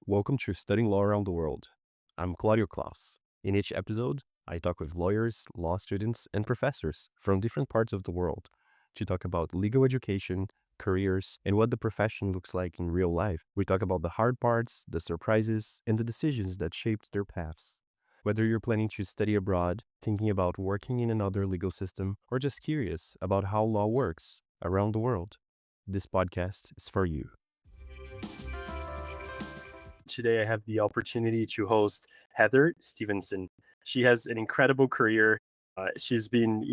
Welcome to Studying Law Around the World. I'm Claudio Klaus. In each episode, I talk with lawyers, law students, and professors from different parts of the world to talk about legal education, careers, and what the profession looks like in real life. We talk about the hard parts, the surprises, and the decisions that shaped their paths. Whether you're planning to study abroad, thinking about working in another legal system, or just curious about how law works around the world, this podcast is for you. Today, I have the opportunity to host Heather Stevenson. She has an incredible career. She's been,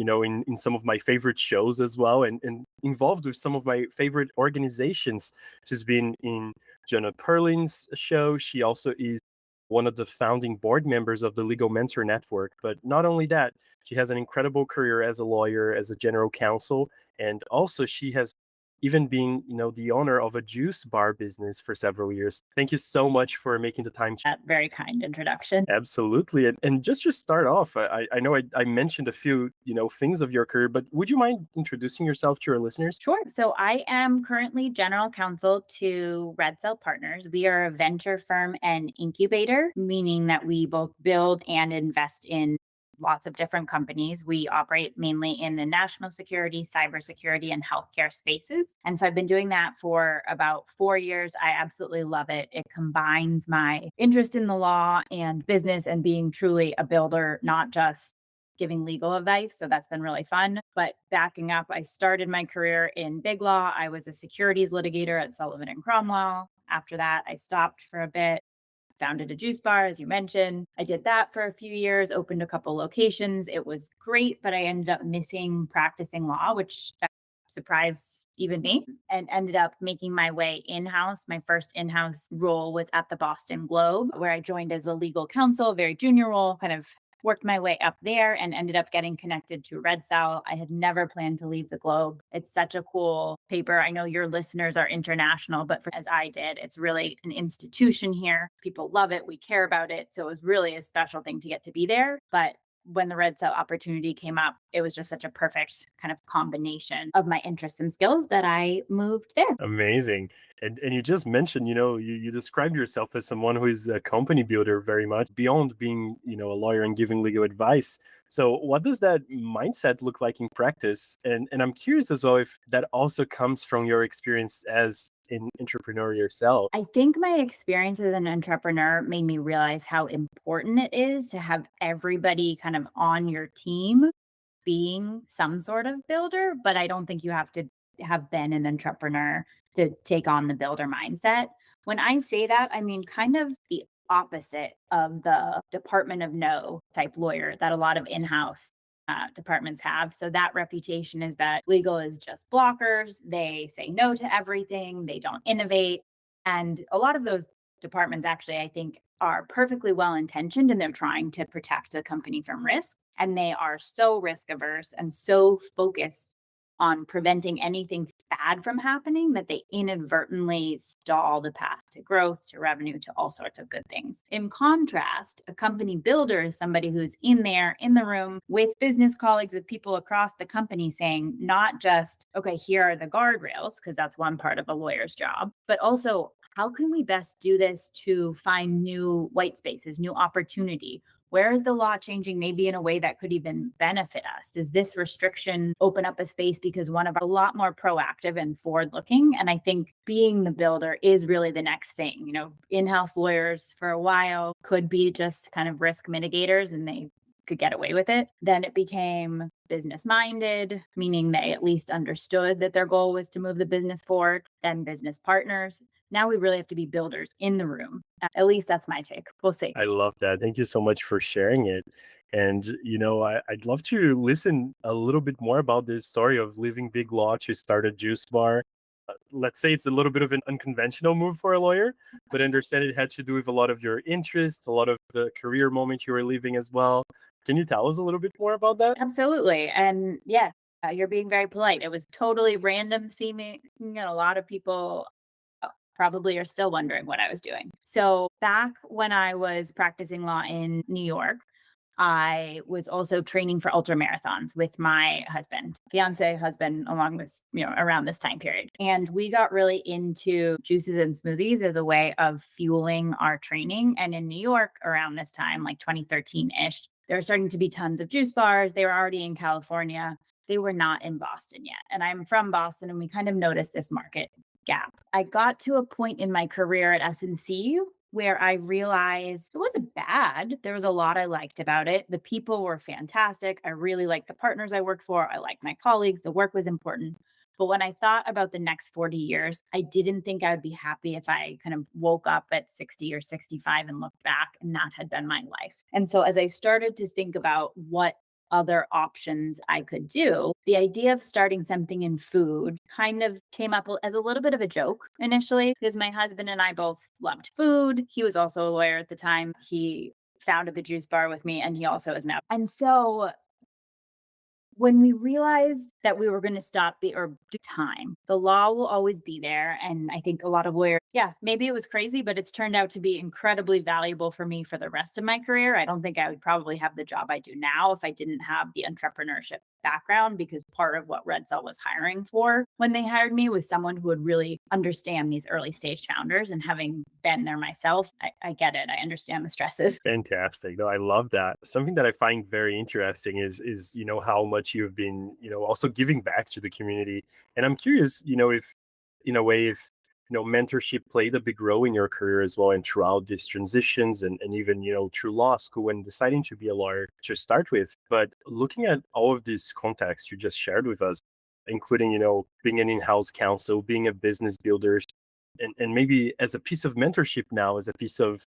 in some of my favorite shows as well, and involved with some of my favorite organizations. She's been in Jonah Perlin's show. She also is one of the founding board members of the Legal Mentor Network. But not only that, she has an incredible career as a lawyer, as a general counsel, and also she has even being, the owner of a juice bar business for several years. Thank you so much for making the time. That very kind introduction. Absolutely. And just to start off, I know I mentioned a few, things of your career, but would you mind introducing yourself to our listeners? Sure. So I am currently general counsel to Red Cell Partners. We are a venture firm and incubator, meaning that we both build and invest in lots of different companies. We operate mainly in the national security, cybersecurity, and healthcare spaces. And so I've been doing that for about 4 years. I absolutely love it. It combines my interest in the law and business and being truly a builder, not just giving legal advice. So that's been really fun. But backing up, I started my career in big law. I was a securities litigator at Sullivan and Cromwell. After that, I stopped for a bit, founded a juice bar, as you mentioned. I did that for a few years, opened a couple locations. It was great, but I ended up missing practicing law, which surprised even me, and ended up making my way in-house. My first in-house role was at the Boston Globe, where I joined as a legal counsel, very junior role, kind of worked my way up there and ended up getting connected to Red Cell. I had never planned to leave the Globe. It's such a cool paper. I know your listeners are international, but as I did, it's really an institution here. People love it. We care about it. So it was really a special thing to get to be there. But when the Red Cell opportunity came up, it was just such a perfect kind of combination of my interests and skills that I moved there. Amazing. And you just mentioned, you described yourself as someone who is a company builder very much beyond being, a lawyer and giving legal advice. So what does that mindset look like in practice? And I'm curious as well if that also comes from your experience as an entrepreneur yourself. I think my experience as an entrepreneur made me realize how important it is to have everybody kind of on your team being some sort of builder, but I don't think you have to have been an entrepreneur to take on the builder mindset. When I say that, I mean kind of the opposite of the Department of No type lawyer that a lot of in-house departments have. So that reputation is that legal is just blockers. They say no to everything. They don't innovate. And a lot of those departments actually, I think, are perfectly well intentioned and they're trying to protect the company from risk. And they are so risk averse and so focused on preventing anything bad from happening that they inadvertently stall the path to growth, to revenue, to all sorts of good things. In contrast, a company builder is somebody who's in there in the room with business colleagues, with people across the company saying, not just, okay, here are the guardrails, because that's one part of a lawyer's job, but also, how can we best do this to find new white spaces, new opportunity? Where is the law changing maybe in a way that could even benefit us? Does this restriction open up a space because one of our a lot more proactive and forward looking? And I think being the builder is really the next thing. In-house lawyers for a while could be just kind of risk mitigators and they could get away with it. Then it became business minded, meaning they at least understood that their goal was to move the business forward, then business partners. Now we really have to be builders in the room. At least that's my take. We'll see. I love that. Thank you so much for sharing it. And, I'd love to listen a little bit more about this story of leaving big law to start a juice bar. Let's say it's a little bit of an unconventional move for a lawyer, but I understand it had to do with a lot of your interests, a lot of the career moment you were living as well. Can you tell us a little bit more about that? Absolutely. And yeah, you're being very polite. It was totally random seeming, and a lot of people probably are still wondering what I was doing. So back when I was practicing law in New York, I was also training for ultra marathons with my fiance husband, along this, around this time period. And we got really into juices and smoothies as a way of fueling our training. And in New York around this time, like 2013 ish, there were starting to be tons of juice bars. They were already in California. They were not in Boston yet. And I'm from Boston, and we kind of noticed this market gap. I got to a point in my career at S&C where I realized it wasn't bad. There was a lot I liked about it. The people were fantastic. I really liked the partners I worked for. I liked my colleagues. The work was important. But when I thought about the next 40 years, I didn't think I would be happy if I kind of woke up at 60 or 65 and looked back and that had been my life. And so as I started to think about what other options I could do, the idea of starting something in food kind of came up as a little bit of a joke initially, because my husband and I both loved food. He was also a lawyer at the time. He founded the juice bar with me, and he also is now. And so when we realized that we were going to stop or do time, the law will always be there. And I think a lot of lawyers, yeah, maybe it was crazy, but it's turned out to be incredibly valuable for me for the rest of my career. I don't think I would probably have the job I do now if I didn't have the entrepreneurship background, because part of what Red Cell was hiring for when they hired me was someone who would really understand these early stage founders. And having been there myself, I get it. I understand the stresses. Fantastic. No, I love that. Something that I find very interesting is how much you've been, also giving back to the community. And I'm curious, if in a way, if mentorship played a big role in your career as well, and throughout these transitions, and even through law school and deciding to be a lawyer to start with. But looking at all of this context you just shared with us, including being an in-house counsel, being a business builder, and maybe as a piece of mentorship now, as a piece of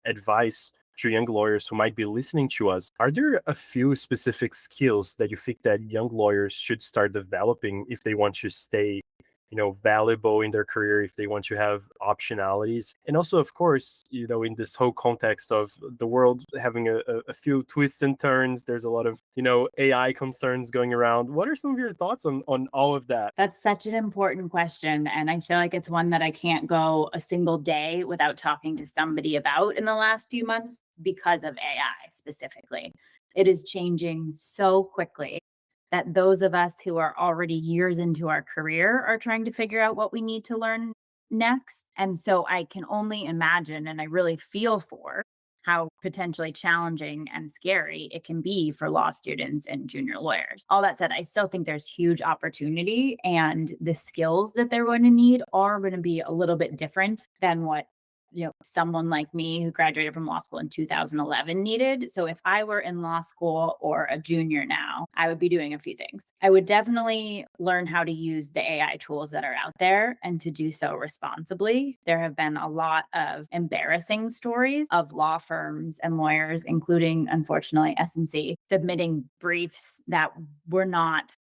advice to young lawyers who might be listening to us, are there a few specific skills that you think that young lawyers should start developing if they want to stay, valuable in their career, if they want to have optionalities? And also, of course, in this whole context of the world having a few twists and turns, there's a lot of, AI concerns going around. What are some of your thoughts on all of that? That's such an important question. And I feel like it's one that I can't go a single day without talking to somebody about in the last few months because of AI specifically. It is changing so quickly that those of us who are already years into our career are trying to figure out what we need to learn next. And so I can only imagine, and I really feel for how potentially challenging and scary it can be for law students and junior lawyers. All that said, I still think there's huge opportunity, and the skills that they're going to need are going to be a little bit different than what someone like me who graduated from law school in 2011 needed. So if I were in law school or a junior now, I would be doing a few things. I would definitely learn how to use the AI tools that are out there and to do so responsibly. There have been a lot of embarrassing stories of law firms and lawyers, including, unfortunately, S&C, submitting briefs that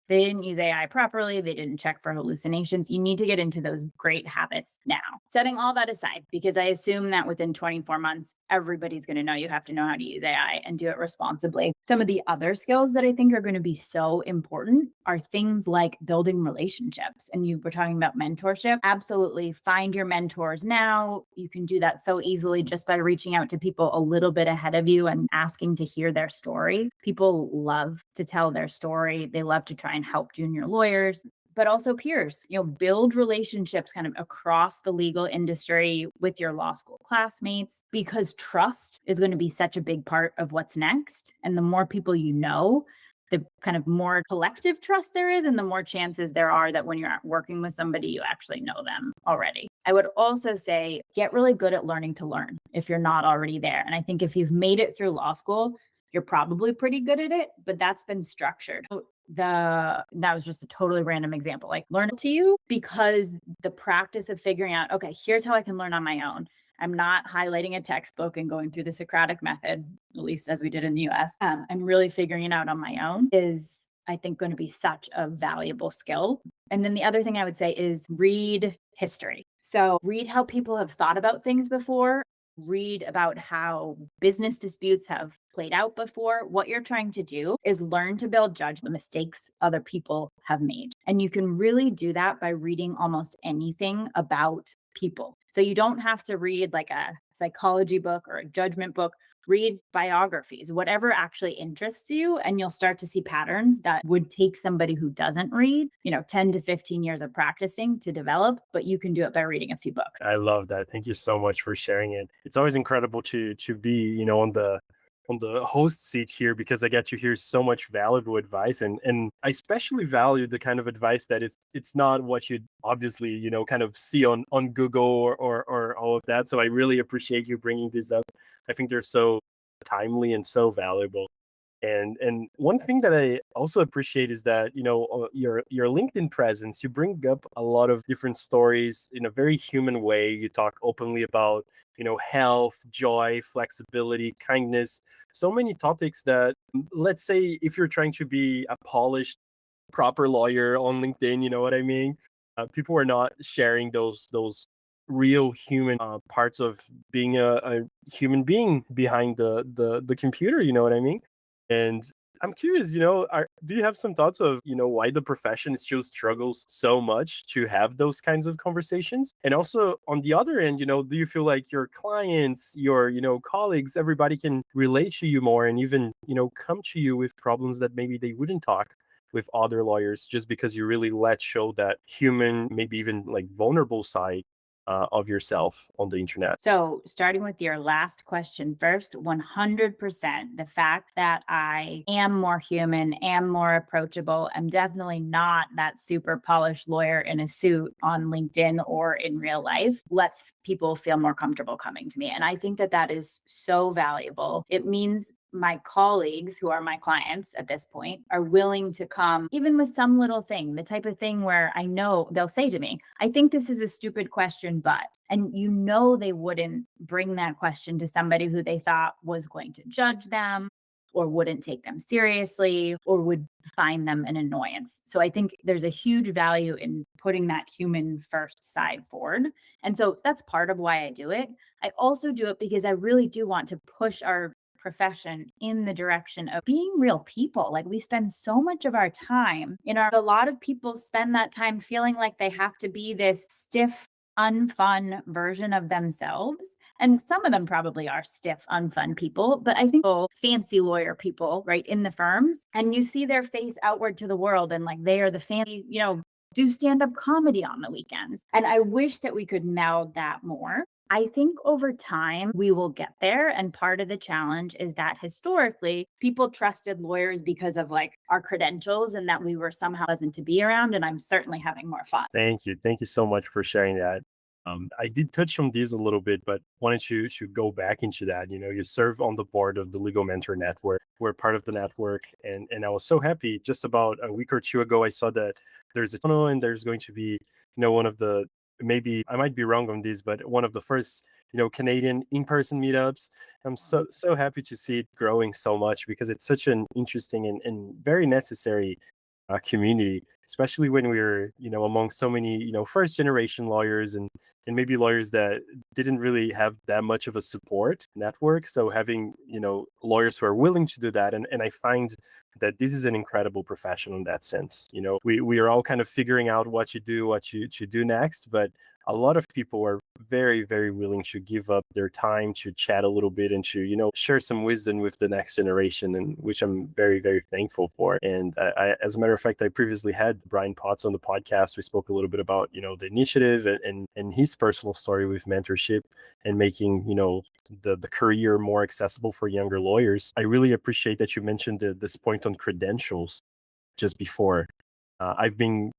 they didn't use AI properly. They didn't check for hallucinations. You need to get into those great habits now. Setting all that aside, because I assume that within 24 months, everybody's going to know you have to know how to use AI and do it responsibly. Some of the other skills that I think are going to be so important are things like building relationships. And you were talking about mentorship. Absolutely. Find your mentors now. You can do that so easily just by reaching out to people a little bit ahead of you and asking to hear their story. People love to tell their story. They love to try and help junior lawyers, but also peers. Build relationships kind of across the legal industry with your law school classmates, because trust is going to be such a big part of what's next. And the more people the kind of more collective trust there is, and the more chances there are that when you're working with somebody, you actually know them already. I would also say get really good at learning to learn if you're not already there. And I think if you've made it through law school, you're probably pretty good at it, but that's been structured. That was just a totally random example, like learn to you, because the practice of figuring out, okay, here's how I can learn on my own. I'm not highlighting a textbook and going through the Socratic method, at least as we did in the US. I'm really figuring it out on my own is, I think, going to be such a valuable skill. And then the other thing I would say is read history. So read how people have thought about things before. Read about how business disputes have played out before. What you're trying to do is learn to build judgment, the mistakes other people have made. And you can really do that by reading almost anything about people. So you don't have to read like a psychology book or a judgment book. read biographies, whatever actually interests you, and you'll start to see patterns that would take somebody who doesn't read, 10 to 15 years of practicing to develop, but you can do it by reading a few books. I love that. Thank you so much for sharing it. It's always incredible to be, on the host seat here because I get to hear so much valuable advice, and I especially value the kind of advice that it's not what you obviously, kind of see on Google or all of that. So I really appreciate you bringing this up. I think they're so timely and so valuable. And one thing that I also appreciate is that your LinkedIn presence. You bring up a lot of different stories in a very human way. You talk openly about health, joy, flexibility, kindness. So many topics that, let's say, if you're trying to be a polished, proper lawyer on LinkedIn, you know what I mean. People are not sharing those real human parts of being a human being behind the computer. You know what I mean? And I'm curious, do you have some thoughts of, why the profession still struggles so much to have those kinds of conversations? And also on the other end, do you feel like your clients, your, colleagues, everybody can relate to you more and even, come to you with problems that maybe they wouldn't talk with other lawyers just because you really let show that human, maybe even like vulnerable side of yourself on the internet? So, starting with your last question first, 100%. The fact that I am more human, am more approachable, I'm definitely not that super polished lawyer in a suit on LinkedIn or in real life, lets people feel more comfortable coming to me. And I think that that is so valuable. It means my colleagues, who are my clients at this point, are willing to come, even with some little thing, the type of thing where I know they'll say to me, I think this is a stupid question, but, and they wouldn't bring that question to somebody who they thought was going to judge them or wouldn't take them seriously or would find them an annoyance. So I think there's a huge value in putting that human first side forward. And so that's part of why I do it. I also do it because I really do want to push our profession in the direction of being real people. Like, we spend so much of our time a lot of people spend that time feeling like they have to be this stiff, unfun version of themselves. And some of them probably are stiff, unfun people, but I think fancy lawyer people, right, in the firms, and you see their face outward to the world and like they are the fancy, do stand up comedy on the weekends. And I wish that we could meld that more. I think over time we will get there. And part of the challenge is that historically people trusted lawyers because of like our credentials and that we were somehow pleasant to be around. And I'm certainly having more fun. Thank you. Thank you so much for sharing that. I did touch on these a little bit, but wanted to go back into that. You serve on the board of the Legal Mentor Network. We're part of the network, and I was so happy. Just about a week or two ago, I saw that there's a tunnel and there's going to be, one of the, maybe I might be wrong on this, but one of the first, Canadian in-person meetups. I'm so happy to see it growing so much because it's such an interesting and very necessary community, especially when we're among so many first generation lawyers and maybe lawyers that didn't really have that much of a support network. So having lawyers who are willing to do that, and I find that this is an incredible profession in that sense. We are all kind of figuring out what you do next, but a lot of people are very, very willing to give up their time to chat a little bit and to share some wisdom with the next generation, and which I'm very, very thankful for. And as a matter of fact, I previously had Brian Potts on the podcast. We spoke a little bit about the initiative and his personal story with mentorship and making the career more accessible for younger lawyers. I really appreciate that you mentioned this point on credentials just before. I've been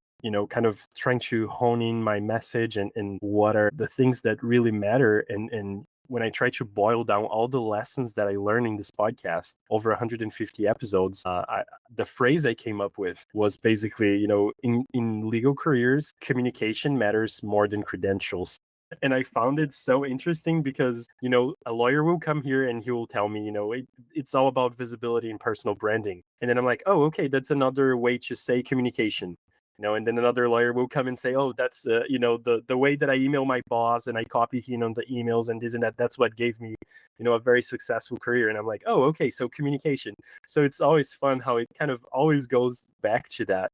kind of trying to hone in my message and what are the things that really matter. And when I try to boil down all the lessons that I learned in this podcast, over 150 episodes, the phrase I came up with was basically, in legal careers, communication matters more than credentials. And I found it so interesting because, a lawyer will come here and he will tell me, it's all about visibility and personal branding. And then I'm like, oh, okay, that's another way to say communication. And then another lawyer will come and say, oh, that's, the way that I email my boss and I copy him on the emails and this and that, that's what gave me, a very successful career. And I'm like, oh, okay, so communication. So it's always fun how it kind of always goes back to that,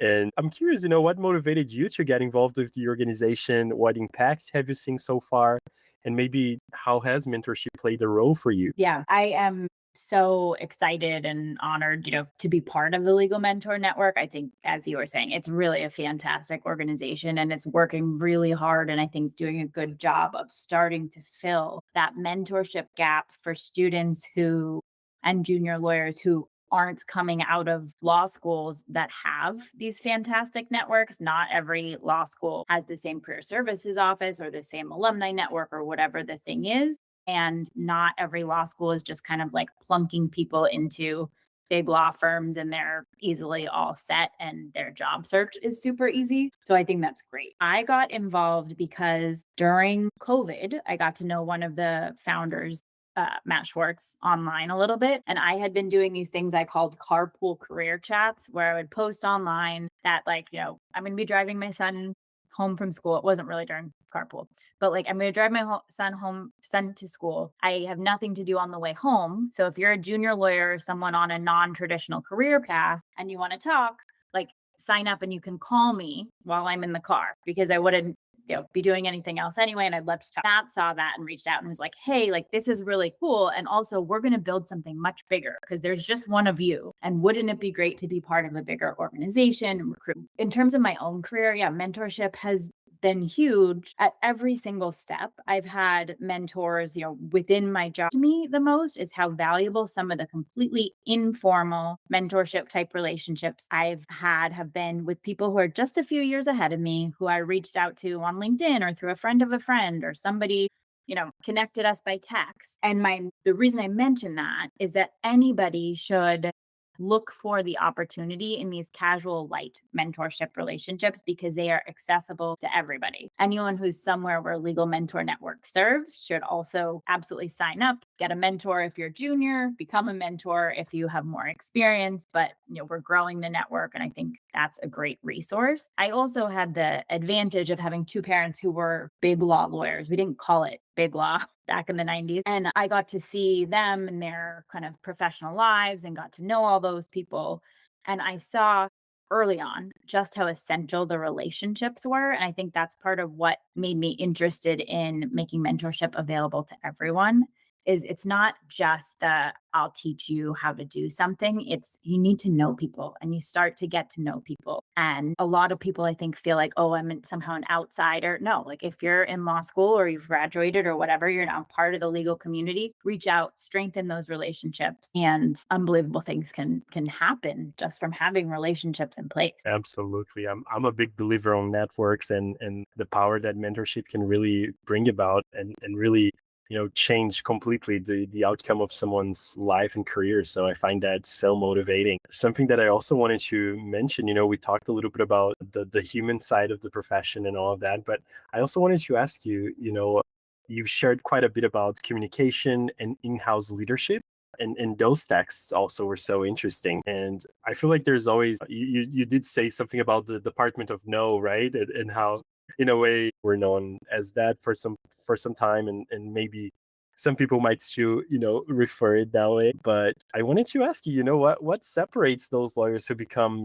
And I'm curious, what motivated you to get involved with the organization? What impact have you seen so far? And maybe how has mentorship played a role for you? Yeah, I am so excited and honored, to be part of the Legal Mentor Network. I think, as you were saying, it's really a fantastic organization and it's working really hard. And I think doing a good job of starting to fill that mentorship gap for students who and junior lawyers who aren't coming out of law schools that have these fantastic networks. Not every law school has the same career services office or the same alumni network or whatever the thing is. And not every law school is just kind of like plunking people into big law firms and they're easily all set and their job search is super easy. So I think that's great. I got involved because during COVID, I got to know one of the founders, Matt Schwartz, online a little bit. And I had been doing these things I called carpool career chats where I would post online that, like, I'm going to be driving my son home from school. It wasn't really during carpool, but like, I'm going to drive my son to school. I have nothing to do on the way home. So if you're a junior lawyer or someone on a non-traditional career path and you want to talk, like, sign up and you can call me while I'm in the car because I wouldn't be doing anything else anyway. And I'd love to talk. Matt saw that and reached out and was like, hey, like, this is really cool. And also, we're going to build something much bigger because there's just one of you. And wouldn't it be great to be part of a bigger organization and recruit? In terms of my own career, yeah, mentorship has been huge at every single step. I've had mentors, within my job. To me, the most is how valuable some of the completely informal mentorship type relationships I've had have been with people who are just a few years ahead of me, who I reached out to on LinkedIn or through a friend of a friend or somebody connected us by text. And the reason I mention that is that anybody should look for the opportunity in these casual, light mentorship relationships because they are accessible to everybody. Anyone who's somewhere where Legal Mentor Network serves should also absolutely sign up, get a mentor if you're junior, become a mentor if you have more experience. But, we're growing the network, and I think that's a great resource. I also had the advantage of having two parents who were big law lawyers. We didn't call it big law back in the 90s. And I got to see them in their kind of professional lives and got to know all those people. And I saw early on just how essential the relationships were. And I think that's part of what made me interested in making mentorship available to everyone. Is it's not just the I'll teach you how to do something. It's you need to know people and you start to get to know people. And a lot of people, I think, feel like, oh, somehow an outsider. No, like, if you're in law school or you've graduated or whatever, you're now part of the legal community, reach out, strengthen those relationships, and unbelievable things can happen just from having relationships in place. Absolutely. I'm a big believer on networks and the power that mentorship can really bring about and really change completely the outcome of someone's life and career. So I find that so motivating. Something that I also wanted to mention, we talked a little bit about the human side of the profession and all of that, but I also wanted to ask you, you've shared quite a bit about communication and in-house leadership. And those texts also were so interesting. And I feel like there's always, you did say something about the Department of No, right? And how, in a way, we're known as that for some time, and maybe some people might still, refer it that way. But I wanted to ask you, what separates those lawyers who become,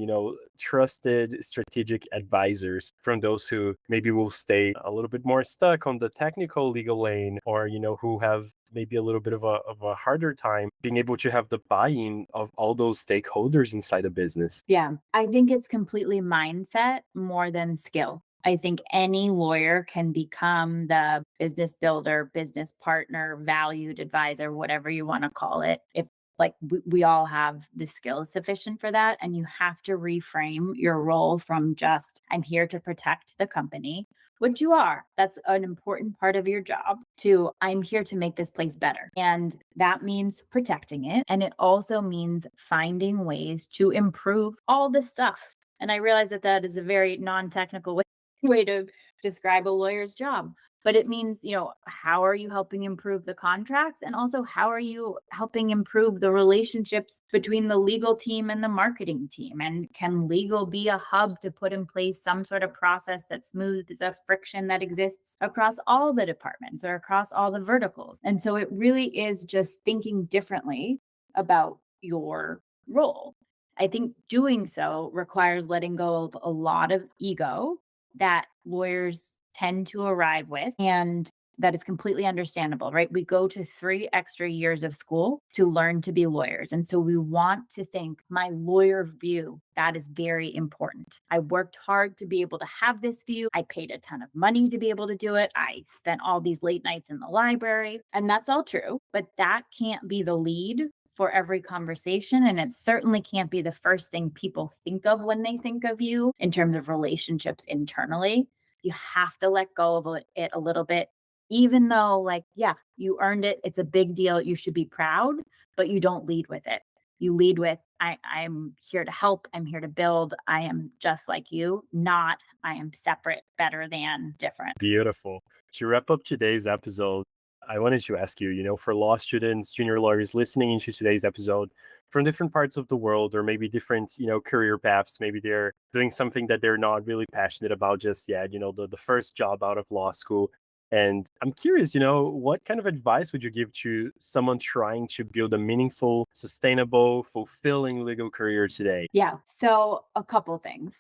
trusted strategic advisors from those who maybe will stay a little bit more stuck on the technical legal lane, or, who have maybe a little bit of a harder time being able to have the buy-in of all those stakeholders inside a business? Yeah, I think it's completely mindset more than skill. I think any lawyer can become the business builder, business partner, valued advisor, whatever you want to call it. If, like, we all have the skills sufficient for that. And you have to reframe your role from just, I'm here to protect the company, which you are. That's an important part of your job, to I'm here to make this place better. And that means protecting it. And it also means finding ways to improve all this stuff. And I realize that that is a very non-technical way to describe a lawyer's job. But it means, how are you helping improve the contracts? And also, how are you helping improve the relationships between the legal team and the marketing team? And can legal be a hub to put in place some sort of process that smooths the friction that exists across all the departments or across all the verticals? And so it really is just thinking differently about your role. I think doing so requires letting go of a lot of ego that lawyers tend to arrive with, and that is completely understandable, right? We go to 3 extra years of school to learn to be lawyers. And so we want to think my lawyer view, that is very important. I worked hard to be able to have this view. I paid a ton of money to be able to do it. I spent all these late nights in the library, and that's all true. But that can't be the lead for every conversation. And it certainly can't be the first thing people think of when they think of you in terms of relationships internally. You have to let go of it a little bit, even though, like, yeah, you earned it. It's a big deal. You should be proud, but you don't lead with it. You lead with, I'm here to help. I'm here to build. I am just like you, not I am separate, better than, different. Beautiful. To wrap up today's episode, I wanted to ask you, for law students, junior lawyers listening into today's episode from different parts of the world, or maybe different, career paths, maybe they're doing something that they're not really passionate about just yet, the first job out of law school. And I'm curious, what kind of advice would you give to someone trying to build a meaningful, sustainable, fulfilling legal career today? Yeah. So, a couple things.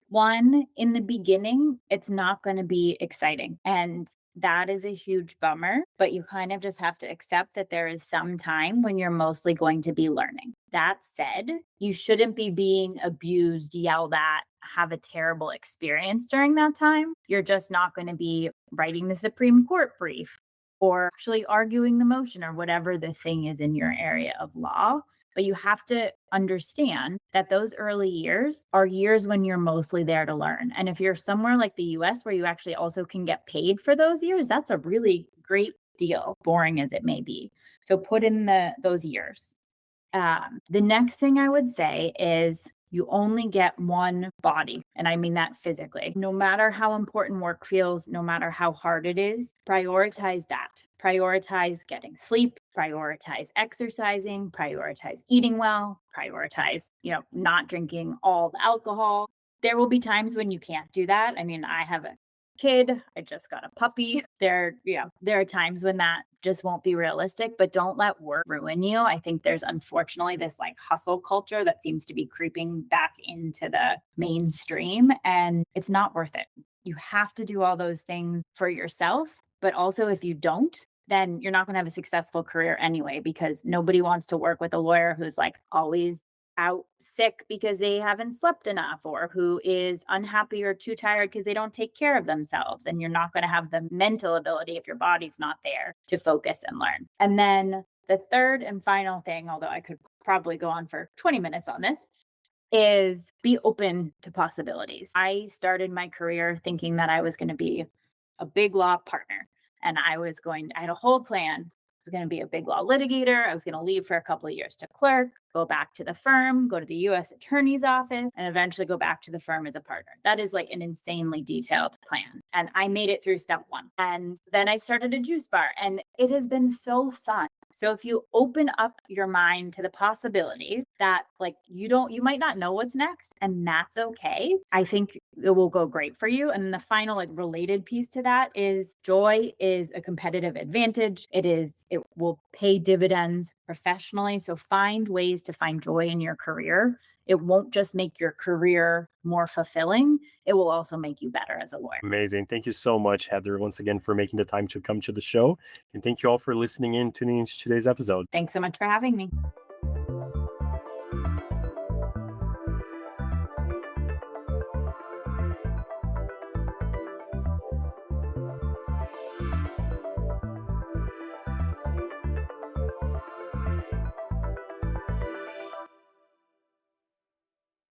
One, in the beginning, it's not going to be exciting. And that is a huge bummer, but you kind of just have to accept that there is some time when you're mostly going to be learning. That said, you shouldn't be being abused, yelled at, have a terrible experience during that time. You're just not going to be writing the Supreme Court brief or actually arguing the motion or whatever the thing is in your area of law. But you have to understand that those early years are years when you're mostly there to learn. And if you're somewhere like the US where you actually also can get paid for those years, that's a really great deal, boring as it may be. So put in those years. The next thing I would say is you only get one body. And I mean that physically. No matter how important work feels, no matter how hard it is, prioritize that. Prioritize getting sleep, prioritize exercising, prioritize eating well, prioritize, not drinking all the alcohol. There will be times when you can't do that. I mean, I have a kid, I just got a puppy. There are times when that just won't be realistic, but don't let work ruin you. I think there's unfortunately this like hustle culture that seems to be creeping back into the mainstream, and it's not worth it. You have to do all those things for yourself, but also if you don't, then you're not going to have a successful career anyway, because nobody wants to work with a lawyer who's like always out sick because they haven't slept enough, or who is unhappy or too tired because they don't take care of themselves. And you're not going to have the mental ability if your body's not there to focus and learn. And then the third and final thing, although I could probably go on for 20 minutes on this, is be open to possibilities. I started my career thinking that I was going to be a big law partner, and I had a whole plan. I was going to be a big law litigator. I was going to leave for a couple of years to clerk, go back to the firm, go to the US attorney's office, and eventually go back to the firm as a partner. That is like an insanely detailed plan. And I made it through step one. And then I started a juice bar, and it has been so fun. So if you open up your mind to the possibility that like you might not know what's next, and that's okay. I think it will go great for you. And the final like related piece to that is joy is a competitive advantage. It will pay dividends professionally. So find ways to find joy in your career. It won't just make your career more fulfilling, it will also make you better as a lawyer. Amazing. Thank you so much, Heather, once again, for making the time to come to the show. And thank you all for listening in, tuning into today's episode. Thanks so much for having me.